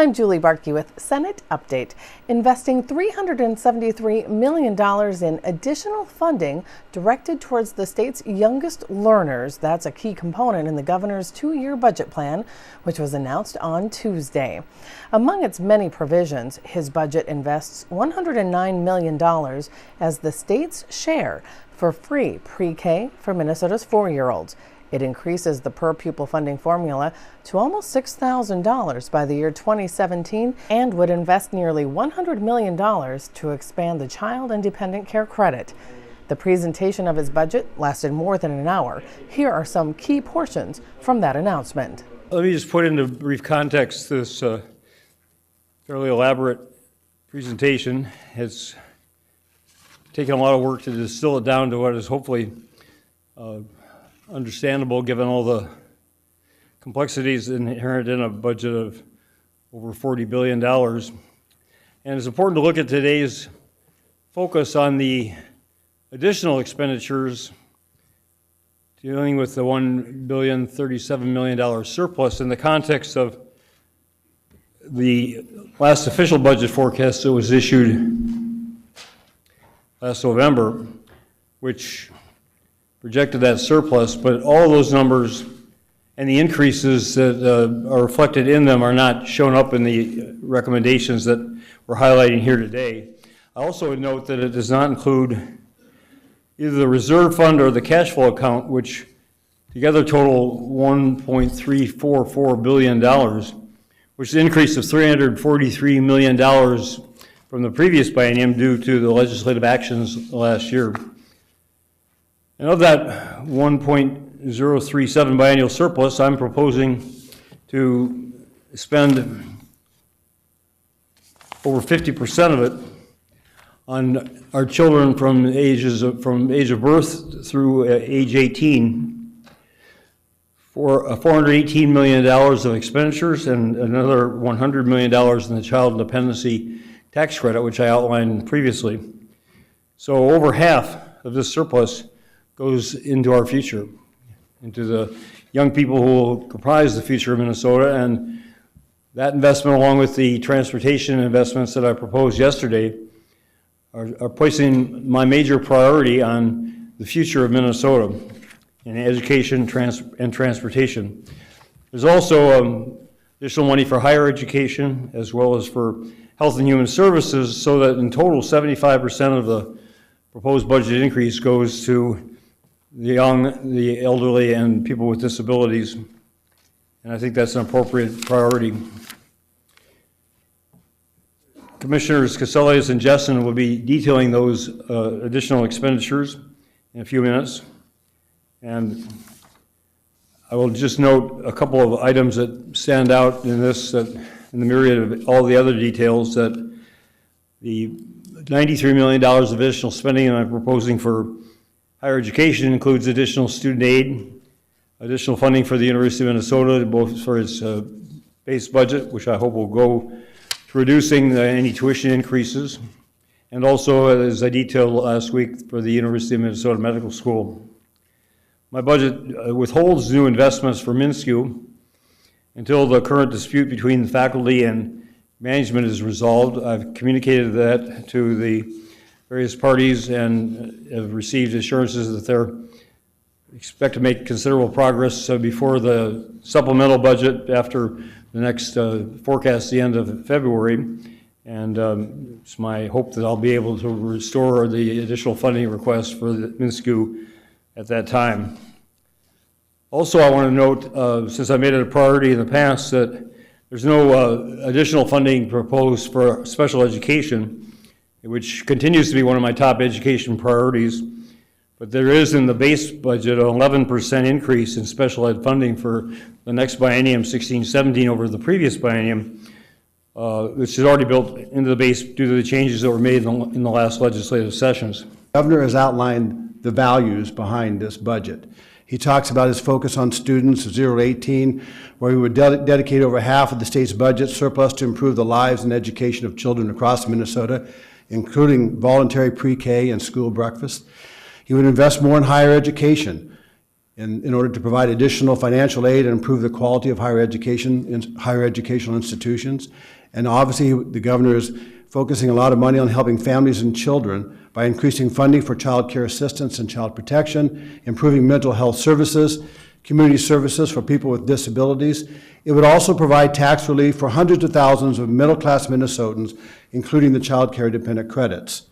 I'm Julie Barkey with Senate Update. Investing $373 million in additional funding directed towards the state's youngest learners. That's a key component in the governor's two-year budget plan, which was announced on Tuesday. Among its many provisions, his budget invests $109 million as the state's share for free pre-K for Minnesota's 4-year-olds. It increases the per-pupil funding formula to almost $6,000 by the year 2017 and would invest nearly $100 million to expand the Child and Dependent Care Credit. The presentation of his budget lasted more than an hour. Here are some key portions from that announcement. Let me just put into brief context this fairly elaborate presentation. It's taken a lot of work to distill it down to what is hopefully understandable given all the complexities inherent in a budget of over $40 billion. And it's important to look at today's focus on the additional expenditures dealing with the $1,037 million surplus in the context of the last official budget forecast that was issued last November, which projected that surplus, but all those numbers and the increases that are reflected in them are not shown up in the recommendations that we're highlighting here today. I also would note that it does not include either the reserve fund or the cash flow account, which together total $1.344 billion, which is an increase of $343 million from the previous biennium due to the legislative actions last year. And of that $1.037 biennial surplus, I'm proposing to spend over 50% of it on our children from age of birth through age 18, for $418 million of expenditures and another $100 million in the child dependency tax credit, which I outlined previously. So over half of this surplus goes into our future, into the young people who will comprise the future of Minnesota, and that investment, along with the transportation investments that I proposed yesterday, are placing my major priority on the future of Minnesota in education and transportation. There's also additional money for higher education as well as for health and human services, so that in total 75% of the proposed budget increase goes to the young, the elderly, and people with disabilities. And I think that's an appropriate priority. Commissioners Cassellas and Jessen will be detailing those additional expenditures in a few minutes. And I will just note a couple of items that stand out in this, that in the myriad of all the other details, that the $93 million of additional spending that I'm proposing for higher education includes additional student aid, additional funding for the University of Minnesota, both for its base budget, which I hope will go to reducing any tuition increases, and also, as I detailed last week, for the University of Minnesota Medical School. My budget withholds new investments for MnSCU until the current dispute between the faculty and management is resolved. I've communicated that to the various parties and have received assurances that they're expect to make considerable progress before the supplemental budget after the next forecast, the end of February. And it's my hope that I'll be able to restore the additional funding request for the MnSCU at that time. Also, I want to note, since I made it a priority in the past, that there's no additional funding proposed for special education, which continues to be one of my top education priorities. But there is in the base budget an 11% increase in special ed funding for the next biennium, 16-17, over the previous biennium, which is already built into the base due to the changes that were made in the last legislative sessions. The governor has outlined the values behind this budget. He talks about his focus on students 0 to 18, where he would dedicate over half of the state's budget surplus to improve the lives and education of children across Minnesota, including voluntary pre-K and school breakfast. He would invest more in higher education, in order to provide additional financial aid and improve the quality of higher educational institutions. And obviously, the governor is focusing a lot of money on helping families and children by increasing funding for child care assistance and child protection, improving mental health services, community services for people with disabilities. It would also provide tax relief for hundreds of thousands of middle-class Minnesotans, including the child care dependent credits.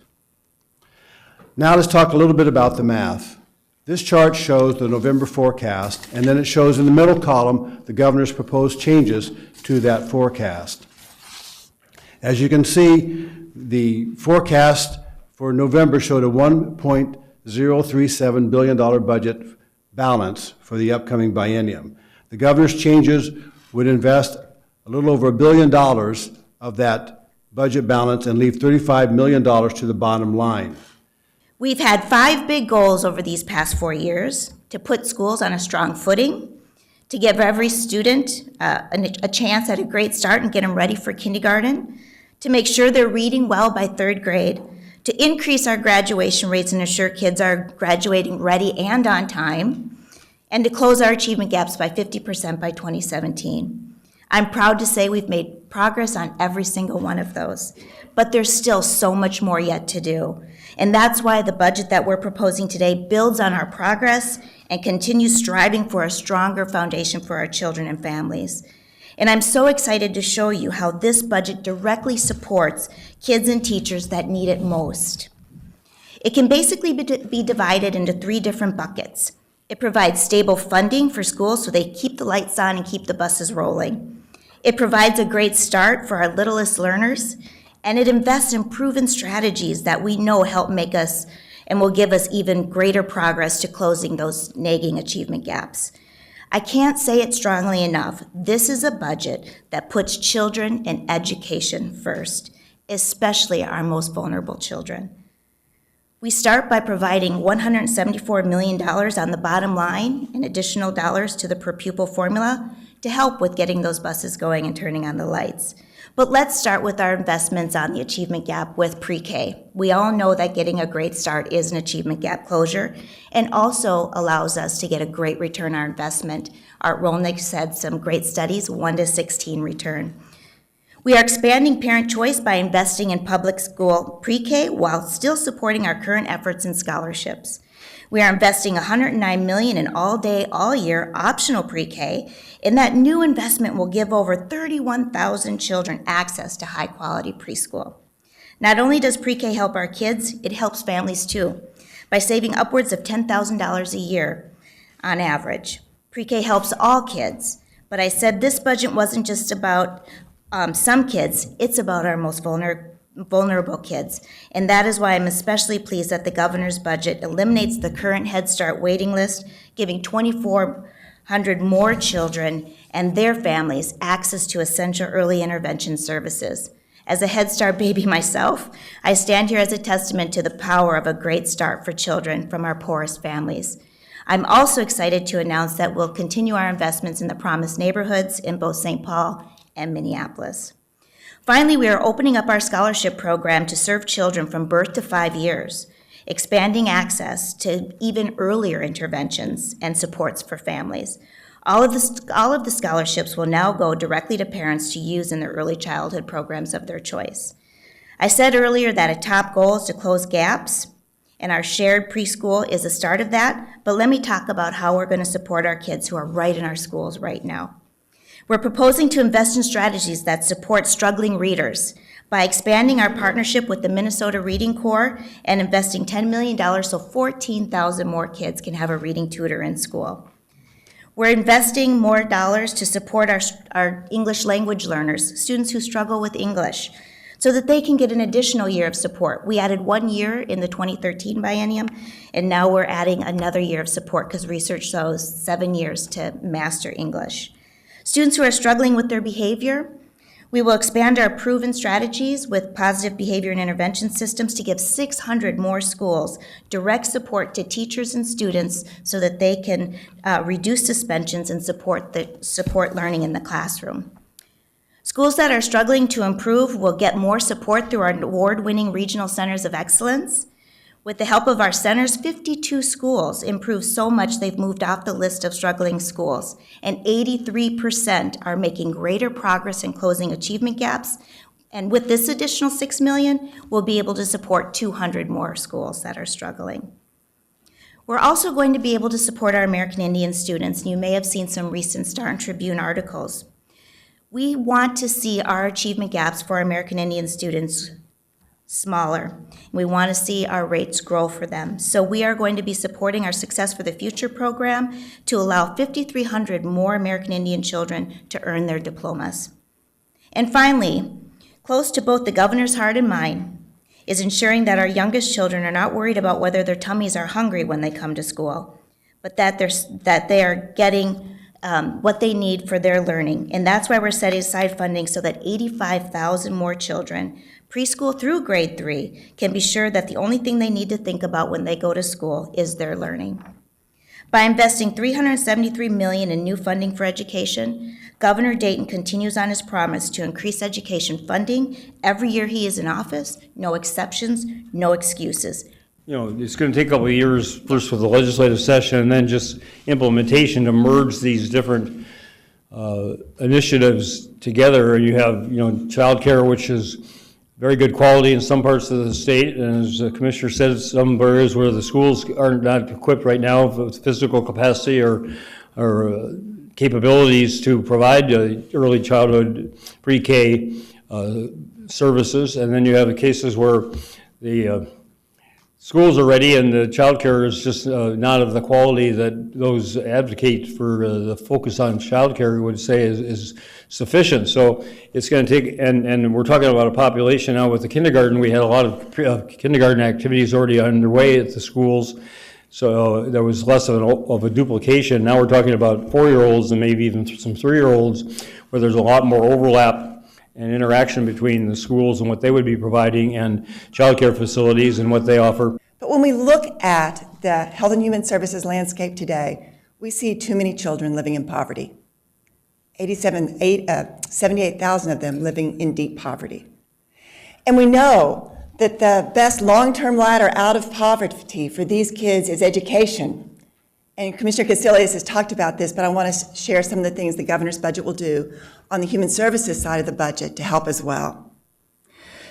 Now let's talk a little bit about the math. This chart shows the November forecast, and then it shows in the middle column the governor's proposed changes to that forecast. As you can see, the forecast for November showed a $1.037 billion budget balance for the upcoming biennium. The governor's changes would invest a little over $1 billion of that budget balance and leave $35 million to the bottom line. We've had 5 big goals over these past 4 years: to put schools on a strong footing, to give every student a chance at a great start and get them ready for kindergarten, to make sure they're reading well by 3rd grade, to increase our graduation rates and ensure kids are graduating ready and on time, and to close our achievement gaps by 50% by 2017. I'm proud to say we've made progress on every single one of those, but there's still so much more yet to do. And that's why the budget that we're proposing today builds on our progress and continues striving for a stronger foundation for our children and families. And I'm so excited to show you how this budget directly supports kids and teachers that need it most. It can basically be divided into 3 different buckets. It provides stable funding for schools so they keep the lights on and keep the buses rolling. It provides a great start for our littlest learners, and it invests in proven strategies that we know help make us and will give us even greater progress to closing those nagging achievement gaps. I can't say it strongly enough. This is a budget that puts children and education first, especially our most vulnerable children. We start by providing $174 million on the bottom line and additional dollars to the per pupil formula to help with getting those buses going and turning on the lights. But let's start with our investments on the achievement gap with pre-K. We all know that getting a great start is an achievement gap closure and also allows us to get a great return on our investment. Art Rolnick said some great studies, 1 to 16 return. We are expanding parent choice by investing in public school pre-K while still supporting our current efforts in scholarships. We are investing $109 million in all-day, all-year optional pre-K, and that new investment will give over 31,000 children access to high-quality preschool. Not only does pre-K help our kids, it helps families too, by saving upwards of $10,000 a year on average. Pre-K helps all kids, but I said this budget wasn't just about some kids, it's about our most vulnerable kids. And that is why I'm especially pleased that the governor's budget eliminates the current Head Start waiting list, giving 2,400 more children and their families access to essential early intervention services. As a Head Start baby myself, I stand here as a testament to the power of a great start for children from our poorest families. I'm also excited to announce that we'll continue our investments in the Promised Neighborhoods in both St. Paul and Minneapolis. Finally, we are opening up our scholarship program to serve children from birth to 5 years, expanding access to even earlier interventions and supports for families. All of the scholarships will now go directly to parents to use in their early childhood programs of their choice. I said earlier that a top goal is to close gaps, and our shared preschool is the start of that, but let me talk about how we're going to support our kids who are right in our schools right now. We're proposing to invest in strategies that support struggling readers by expanding our partnership with the Minnesota Reading Corps and investing $10 million so 14,000 more kids can have a reading tutor in school. We're investing more dollars to support our English language learners, students who struggle with English, so that they can get an additional year of support. We added 1 year in the 2013 biennium, and now we're adding another year of support because research shows 7 years to master English. Students who are struggling with their behavior, we will expand our proven strategies with positive behavior and intervention systems to give 600 more schools direct support to teachers and students so that they can reduce suspensions and support learning in the classroom. Schools that are struggling to improve will get more support through our award-winning regional centers of excellence. With the help of our centers, 52 schools improved so much they've moved off the list of struggling schools, and 83% are making greater progress in closing achievement gaps. And with this additional $6 million, we'll be able to support 200 more schools that are struggling. We're also going to be able to support our American Indian students, and you may have seen some recent Star and Tribune articles. We want to see our achievement gaps for American Indian students smaller. We want to see our rates grow for them. So we are going to be supporting our Success for the Future program to allow 5,300 more American Indian children to earn their diplomas. And finally, close to both the governor's heart and mine is ensuring that our youngest children are not worried about whether their tummies are hungry when they come to school, but that they are getting what they need for their learning. And that's why we're setting aside funding so that 85,000 more children, preschool through grade 3, can be sure that the only thing they need to think about when they go to school is their learning. By investing $373 million in new funding for education, Governor Dayton continues on his promise to increase education funding every year he is in office, no exceptions, no excuses. You know, it's going to take a couple of years, first with the legislative session and then just implementation to merge these different initiatives together. You have, childcare, which is very good quality in some parts of the state, and as the commissioner said, some areas where the schools are not equipped right now with physical capacity or capabilities to provide early childhood pre-K services, and then you have the cases where the schools are ready and the childcare is just not of the quality that those advocate for the focus on childcare would say is sufficient. So it's going to take, and we're talking about a population now with the kindergarten. We had a lot of kindergarten activities already underway at the schools, so there was less of a duplication. Now we're talking about 4-year-olds and maybe even some 3-year-olds where there's a lot more overlap and interaction between the schools and what they would be providing and childcare facilities and what they offer. But when we look at the Health and Human Services landscape today, we see too many children living in poverty. 78,000 of them living in deep poverty. And we know that the best long-term ladder out of poverty for these kids is education. And Commissioner Casilius has talked about this, but I want to share some of the things the governor's budget will do on the human services side of the budget to help as well.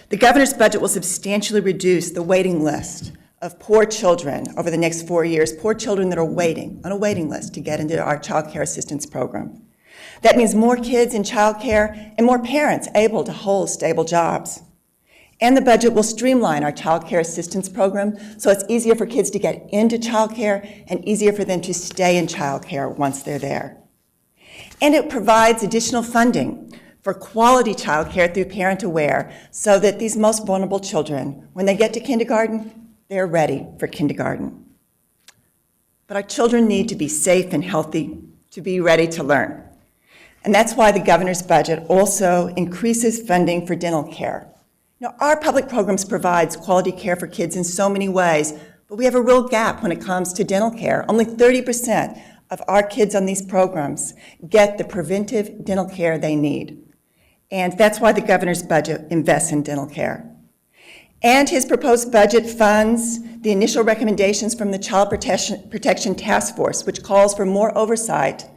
The governor's budget will substantially reduce the waiting list of poor children over the next 4 years, poor children that are waiting on a waiting list to get into our child care assistance program. That means more kids in child care and more parents able to hold stable jobs. And the budget will streamline our child care assistance program so it's easier for kids to get into child care and easier for them to stay in child care once they're there. And it provides additional funding for quality child care through Parent Aware so that these most vulnerable children, when they get to kindergarten, they're ready for kindergarten. But our children need to be safe and healthy to be ready to learn. And that's why the governor's budget also increases funding for dental care. Now, our public programs provides quality care for kids in so many ways, but we have a real gap when it comes to dental care. Only 30% of our kids on these programs get the preventive dental care they need. And that's why the governor's budget invests in dental care. And his proposed budget funds the initial recommendations from the Child Protection Task Force, which calls for more oversight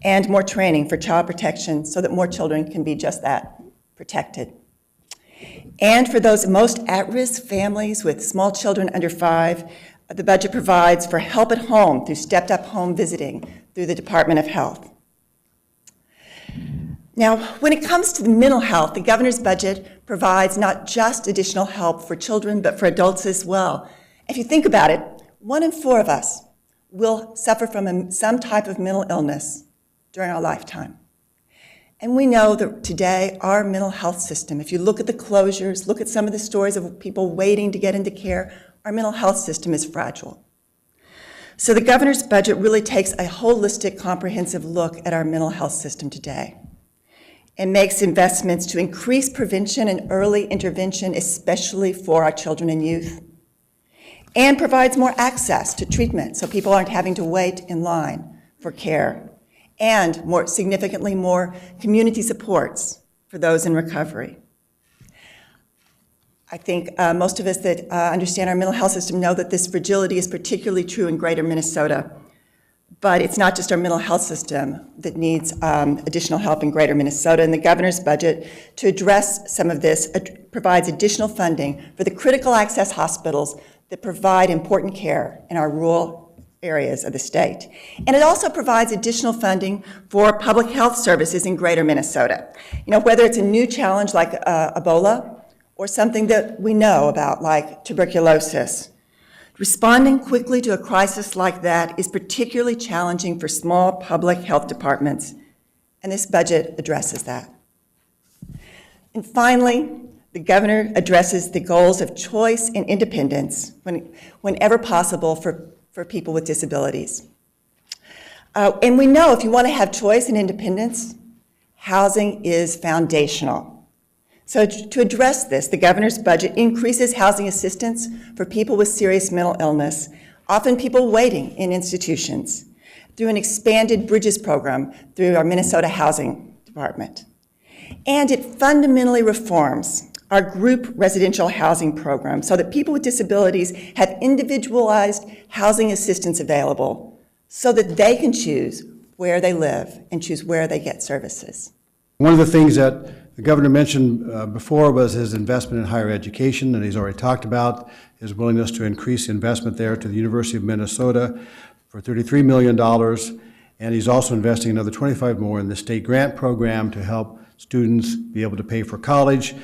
and more training for child protection so that more children can be just that, protected. And for those most at-risk families with small children under 5, the budget provides for help at home through stepped-up home visiting through the Department of Health. Now, when it comes to the mental health, the governor's budget provides not just additional help for children, but for adults as well. If you think about it, 1 in 4 of us will suffer from some type of mental illness during our lifetime. And we know that today, our mental health system, if you look at the closures, look at some of the stories of people waiting to get into care, our mental health system is fragile. So the governor's budget really takes a holistic, comprehensive look at our mental health system today and makes investments to increase prevention and early intervention, especially for our children and youth, and provides more access to treatment so people aren't having to wait in line for care, and more significantly more community supports for those in recovery. I think most of us that understand our mental health system know that this fragility is particularly true in greater Minnesota. But it's not just our mental health system that needs additional help in greater Minnesota. And the governor's budget, to address some of this, provides additional funding for the critical access hospitals that provide important care in our rural areas of the state. And it also provides additional funding for public health services in greater Minnesota. You know, whether it's a new challenge like Ebola or something that we know about like tuberculosis. Responding quickly to a crisis like that is particularly challenging for small public health departments, and this budget addresses that. And finally, the governor addresses the goals of choice and independence whenever possible for people with disabilities. And we know if you want to have choice and independence, housing is foundational. So to address this, the governor's budget increases housing assistance for people with serious mental illness, often people waiting in institutions, through an expanded Bridges program through our Minnesota Housing Department. And it fundamentally reforms our group residential housing program so that people with disabilities have individualized housing assistance available so that they can choose where they live and choose where they get services. One of the things that the governor mentioned before was his investment in higher education, and he's already talked about his willingness to increase investment there to the University of Minnesota for $33 million, and he's also investing another $25 more in the state grant program to help students be able to pay for college.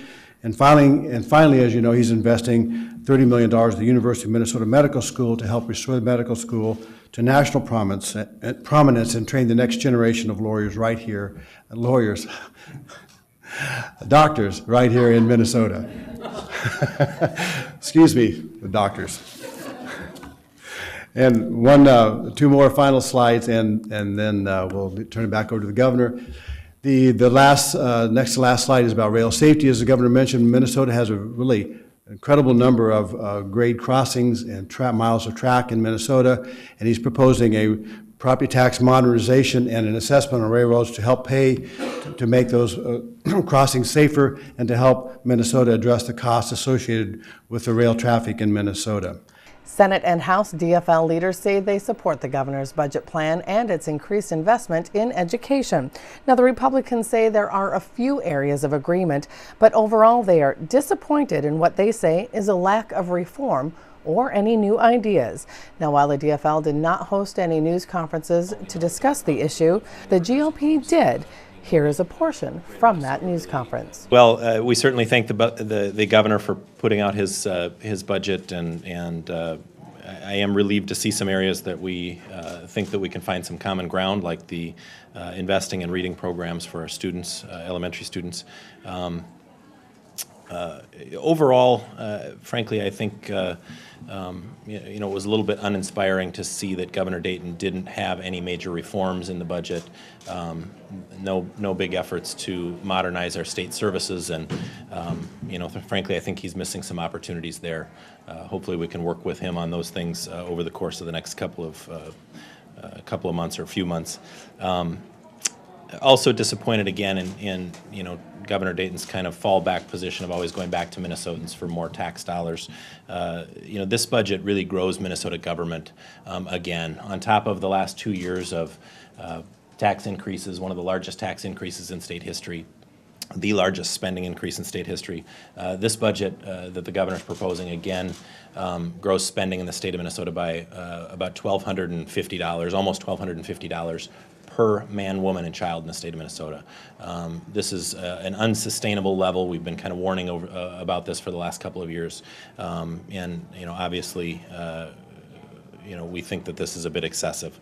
And finally, as you know, he's investing $30 million at the University of Minnesota Medical School to help restore the medical school to national prominence and train the next generation of lawyers right here, doctors right here in Minnesota. Excuse me, the doctors. And two more final slides, and then we'll turn it back over to the governor. The next to last slide is about rail safety. As the governor mentioned, Minnesota has a really incredible number of grade crossings and miles of track in Minnesota, and he's proposing a property tax modernization and an assessment on railroads to help pay to make those crossings safer and to help Minnesota address the costs associated with the rail traffic in Minnesota. Senate and House DFL leaders say they support the governor's budget plan and its increased investment in education. Now, the Republicans say there are a few areas of agreement, but overall they are disappointed in what they say is a lack of reform or any new ideas. Now, while the DFL did not host any news conferences to discuss the issue, the GOP did. Here is a portion from that news conference. Well, we certainly thank the governor for putting out his budget, and I am relieved to see some areas that we think that we can find some common ground, like the investing in reading programs for our students, elementary students. Overall, frankly, I think it was a little bit uninspiring to see that Governor Dayton didn't have any major reforms in the budget. No big efforts to modernize our state services, and frankly, I think he's missing some opportunities there. Hopefully, we can work with him on those things over the course of the next couple of months or a few months. Also disappointed again in Governor Dayton's kind of fallback position of always going back to Minnesotans for more tax dollars. This budget really grows Minnesota government again. On top of the last 2 years of tax increases, one of the largest tax increases in state history, the largest spending increase in state history. This budget that the governor's proposing again grows spending in the state of Minnesota by about $1,250, almost $1,250 per man, woman, and child in the state of Minnesota. This is an unsustainable level. We've been kind of warning about this for the last couple of years, and obviously, we think that this is a bit excessive.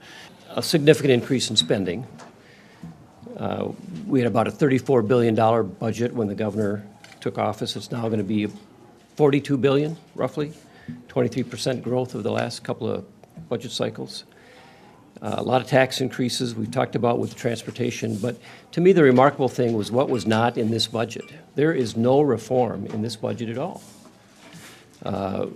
A significant increase in spending. We had about a $34 billion budget when the governor took office. It's now going to be $42 billion, roughly, 23% growth over the last couple of budget cycles. A lot of tax increases we've talked about with transportation, but to me the remarkable thing was what was not in this budget. There is no reform in this budget at all.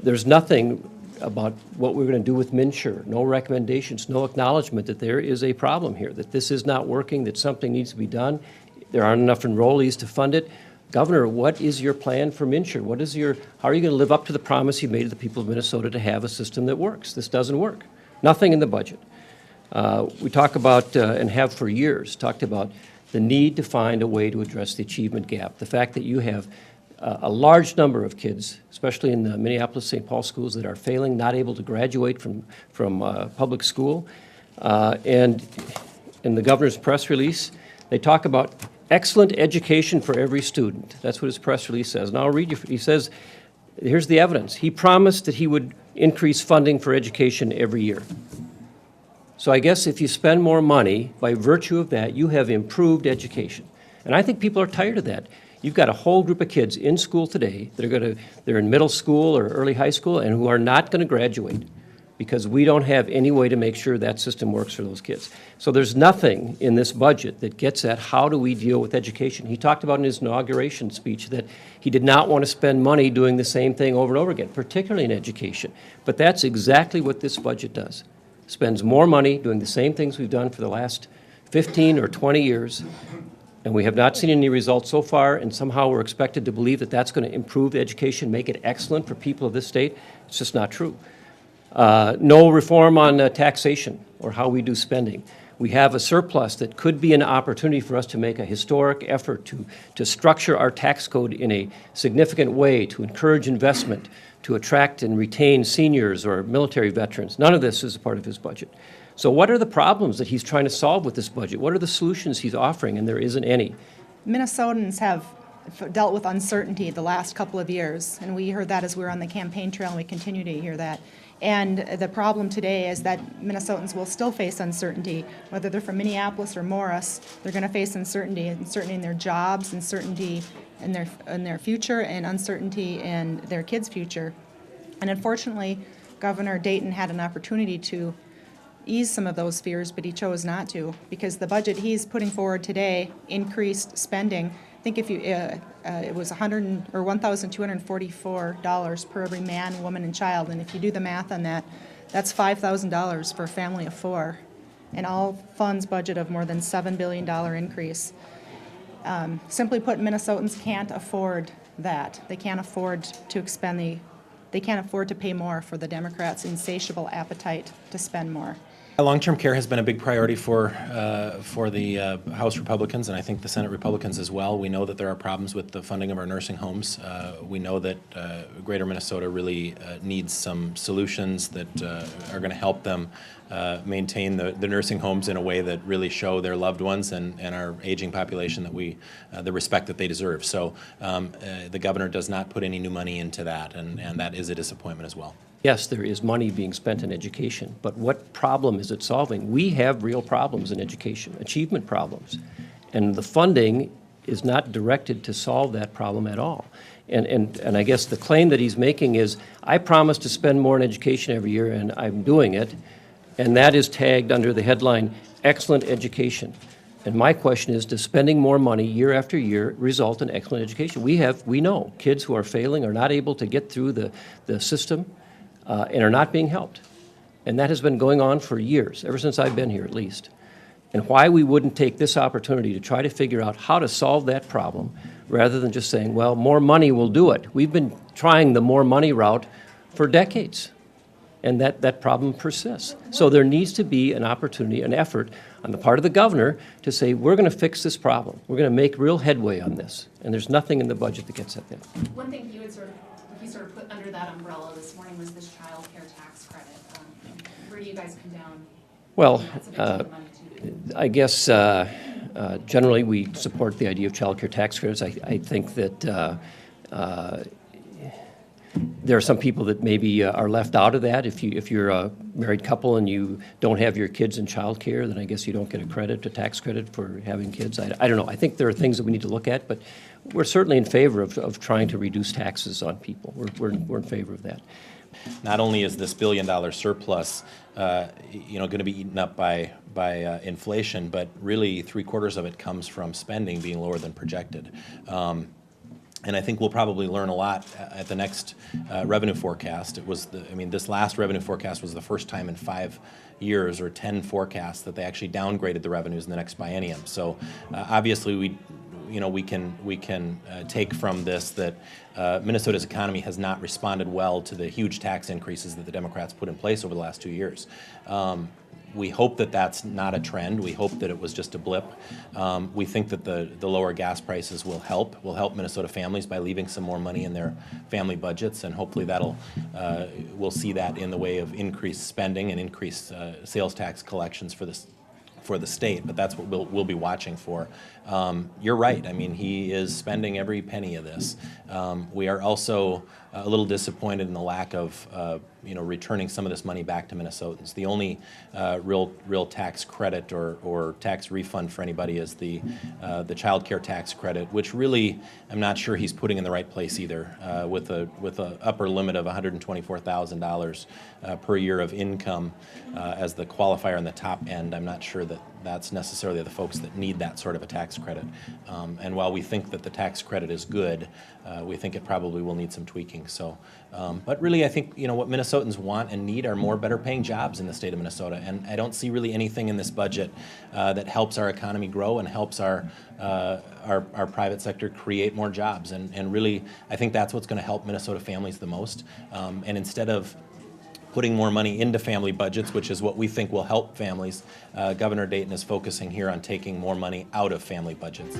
There's nothing about what we're going to do with MNsure, no recommendations, no acknowledgement that there is a problem here, that this is not working, that something needs to be done. There aren't enough enrollees to fund it. Governor, what is your plan for MNsure? How are you going to live up to the promise you made to the people of Minnesota to have a system that works? This doesn't work. Nothing in the budget. We talk about, and have for years, talked about the need to find a way to address the achievement gap. The fact that you have a large number of kids, especially in the Minneapolis-St. Paul schools, that are failing, not able to graduate from public school. And in the governor's press release, they talk about excellent education for every student. That's what his press release says. And I'll read you, he says, here's the evidence. He promised that he would increase funding for education every year. So I guess if you spend more money, by virtue of that, you have improved education. And I think people are tired of that. You've got a whole group of kids in school today that they're in middle school or early high school and who are not going to graduate because we don't have any way to make sure that system works for those kids. So there's nothing in this budget that gets at how do we deal with education. He talked about in his inauguration speech that he did not want to spend money doing the same thing over and over again, particularly in education. But that's exactly what this budget does. Spends more money doing the same things we've done for the last 15 or 20 years, and we have not seen any results so far, and somehow we're expected to believe that that's going to improve education, make it excellent for people of this state. It's just not true. No reform on taxation or how we do spending. We have a surplus that could be an opportunity for us to make a historic effort to structure our tax code in a significant way to encourage investment, to attract and retain seniors or military veterans. None of this is a part of his budget. So what are the problems that he's trying to solve with this budget? What are the solutions he's offering? And there isn't any. Minnesotans have dealt with uncertainty the last couple of years, and we heard that as we were on the campaign trail, and we continue to hear that. And the problem today is that Minnesotans will still face uncertainty, whether they're from Minneapolis or Morris. They're going to face uncertainty in their jobs, uncertainty in their future, and uncertainty in their kids' future. And unfortunately, Governor Dayton had an opportunity to ease some of those fears, but he chose not to, because the budget he's putting forward today increased spending. I think if you it was $1,244 per every man, woman, and child, and if you do the math on that, that's $5,000 for a family of four, and all funds budget of more than $7 billion increase. Simply put, Minnesotans can't afford that. They can't afford to they can't afford to pay more for the Democrats' insatiable appetite to spend more. Long-term care has been a big priority for the House Republicans, and I think the Senate Republicans as well. We know that there are problems with the funding of our nursing homes. We know that Greater Minnesota really needs some solutions that are going to help them maintain the nursing homes in a way that really show their loved ones and our aging population that the respect that they deserve. So the governor does not put any new money into that, and that is a disappointment as well. Yes, there is money being spent in education, but what problem is it solving? We have real problems in education, achievement problems, and the funding is not directed to solve that problem at all. And I guess the claim that he's making is, I promise to spend more in education every year, and I'm doing it, and that is tagged under the headline, excellent education. And my question is, does spending more money year after year result in excellent education? We know kids who are failing are not able to get through the system, and are not being helped. And that has been going on for years, ever since I've been here at least. And why we wouldn't take this opportunity to try to figure out how to solve that problem rather than just saying, well, more money will do it. We've been trying the more money route for decades, and that problem persists. So there needs to be an opportunity, an effort on the part of the governor to say, we're going to fix this problem. We're going to make real headway on this. And there's nothing in the budget that gets at that. One thing he sort of put under that umbrella this morning was this child care tax credit. Where do you guys come down? Well, I guess generally we support the idea of child care tax credits. I think that there are some people that maybe are left out of that. If you're a married couple and you don't have your kids in child care, then I guess you don't get a tax credit for having kids. I don't know. I think there are things that we need to look at, but we're certainly in favor of trying to reduce taxes on people. We're in favor of that. Not only is this $1 billion surplus, going to be eaten up by inflation, but really 3/4 of it comes from spending being lower than projected. And I think we'll probably learn a lot at the next revenue forecast. This last revenue forecast was the first time in 5 years or 10 forecasts that they actually downgraded the revenues in the next biennium. So obviously we can take from this that Minnesota's economy has not responded well to the huge tax increases that the Democrats put in place over the last 2 years. We hope that that's not a trend. We hope that it was just a blip. We think that the lower gas prices will help Minnesota families by leaving some more money in their family budgets, and hopefully we'll see that in the way of increased spending and increased sales tax collections for the state, but that's what we'll be watching for. You're right. I mean, he is spending every penny of this. We are also a little disappointed in the lack of returning some of this money back to Minnesotans. The only real tax credit or tax refund for anybody is the child care tax credit, which really I'm not sure he's putting in the right place either. With a upper limit of $124,000 per year of income as the qualifier on the top end, I'm not sure that that's necessarily the folks that need that sort of a tax credit. And while we think that the tax credit is good, we think it probably will need some tweaking. So, but really, I think what Minnesotans want and need are more better-paying jobs in the state of Minnesota. And I don't see really anything in this budget that helps our economy grow and helps our private sector create more jobs. And really, I think that's what's going to help Minnesota families the most. And instead of putting more money into family budgets, which is what we think will help families, Governor Dayton is focusing here on taking more money out of family budgets.